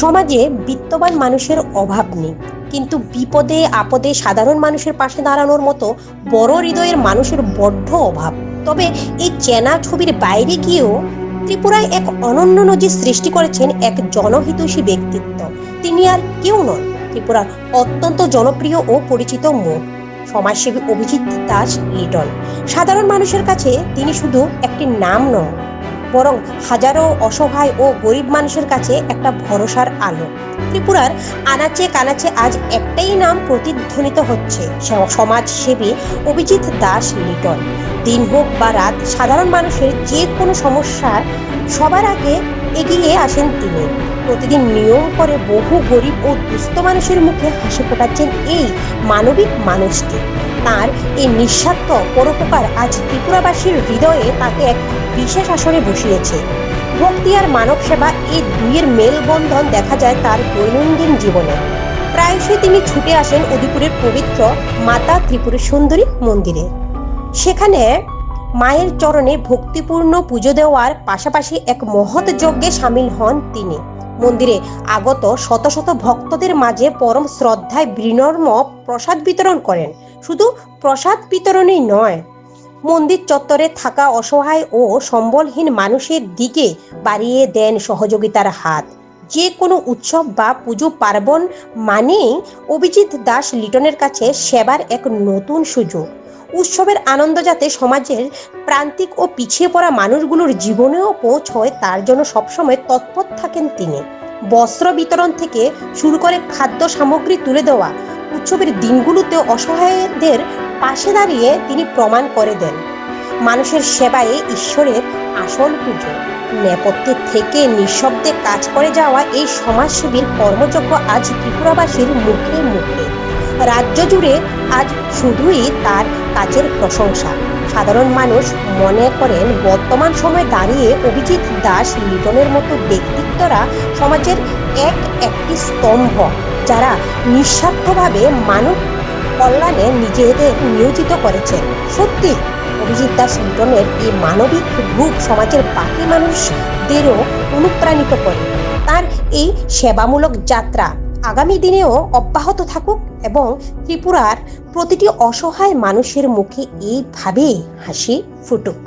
সমাজে বিত্তবান মানুষের অভাব নেই, কিন্তু বিপদে আপদে সাধারণ মানুষের পাশে দাঁড়ানোর মতো বড় হৃদয়ের মানুষের বড্ড অভাব। তবে এই চেনা ছবির বাইরে গিয়েও ত্রিপুরায় এক অনন্য নজির সৃষ্টি করেছেন এক জনহিতৈষী ব্যক্তিত্ব। তিনি আর কেউ নন, ত্রিপুরার অত্যন্ত জনপ্রিয় ও পরিচিত মুখ, সমাজসেবী অভিজিৎ দাস লিটন। সাধারণ মানুষের কাছে তিনি শুধু একটি নাম নন, বরং হাজারো অসহায় ও গরিব মানুষের কাছে একটা ভরসার আলো। ত্রিপুরার আনাচে কানাচে আজ একটাই নাম প্রতিধ্বনিত হচ্ছে, সমাজসেবী অভিজিৎ দাস লিটন। দিন হোক বা রাত, সাধারণ মানুষের যে কোনো সমস্যার সবার আগে এগিয়ে আসেন তিনি। প্রতিদিন নিয়ম করে বহু গরিব ও দুস্থ মানুষের মুখে হাসি ফোটাচ্ছেন এই মানবিক মানুষটি। তার এই নিঃস্বার্থ পরোপকার আজ ত্রিপুরাবাসীর হৃদয়ে তাকে এক বিশেষ আসনে বসিয়েছে। ভক্তি আর মানব সেবা, এই দুইয়ের মেলবন্ধন দেখা যায় তার দৈনন্দিন জীবনে। প্রায়শই তিনি ছুটে আসেন উদয়পুরের পবিত্র মাতা ত্রিপুরা সুন্দরী মন্দিরে। সেখানে মায়ের চরণে ভক্তিপূর্ণ পুজো দেওয়ার পাশাপাশি এক মহৎ যজ্ঞে সামিল হন তিনি। মন্দিরে আগত শত শত ভক্তদের মাঝে পরম শ্রদ্ধায় বিনম্র প্রসাদ বিতরণ করেন। শুধু প্রসাদ বিতরণই নয়, মন্দির চত্বরে থাকা অসহায় ও সম্বলহীন মানুষের দিকে বাড়িয়ে দেন সহযোগিতার হাত। যে কোনো উৎসব বা পুজো পার্বণ মানেই অভিজিৎ দাস লিটনের কাছে সেবার এক নতুন সুযোগ। উৎসবের আনন্দ যাতে সমাজের প্রান্তিক ও পিছিয়ে পড়া মানুষগুলোর জীবনেও পৌঁছয়, তার জন্য সবসময় তৎপর থাকেন তিনি। বস্ত্র বিতরণ থেকে শুরু করে খাদ্য সামগ্রী তুলে দেওয়া, উৎসবের দিনগুলোতে অসহায়দের পাশে দাঁড়িয়ে তিনি প্রমাণ করে দেন মানুষের সেবায় ঈশ্বরের আসল পুজো। নেপথ্যে থেকে নিঃশব্দে কাজ করে যাওয়া এই সমাজসেবীর কর্মযজ্ঞ আজ ত্রিপুরাবাসীর মুখে মুখে। রাজ্য জুড়ে আজ শুধুই তার কাজের প্রশংসা। সাধারণ মানুষ মনে করেন বর্তমান সময়ে দাঁড়িয়ে অভিজিৎ দাস লিটনের মতো ব্যক্তিত্বরা সমাজের একটি স্তম্ভ, যারা নিঃস্বার্থভাবে মানব কল্যাণে নিজেদের নিয়োজিত করেছেন। সত্যি অভিজিৎ দাস লিটনের এই মানবিক রূপ সমাজের বাকি মানুষদেরও অনুপ্রাণিত করে। তার এই সেবামূলক যাত্রা আগামী দিনেও অব্যাহত থাকুক এবং ত্রিপুরার প্রতিটি অসহায় মানুষের মুখে এইভাবেই হাসি ফুটুক।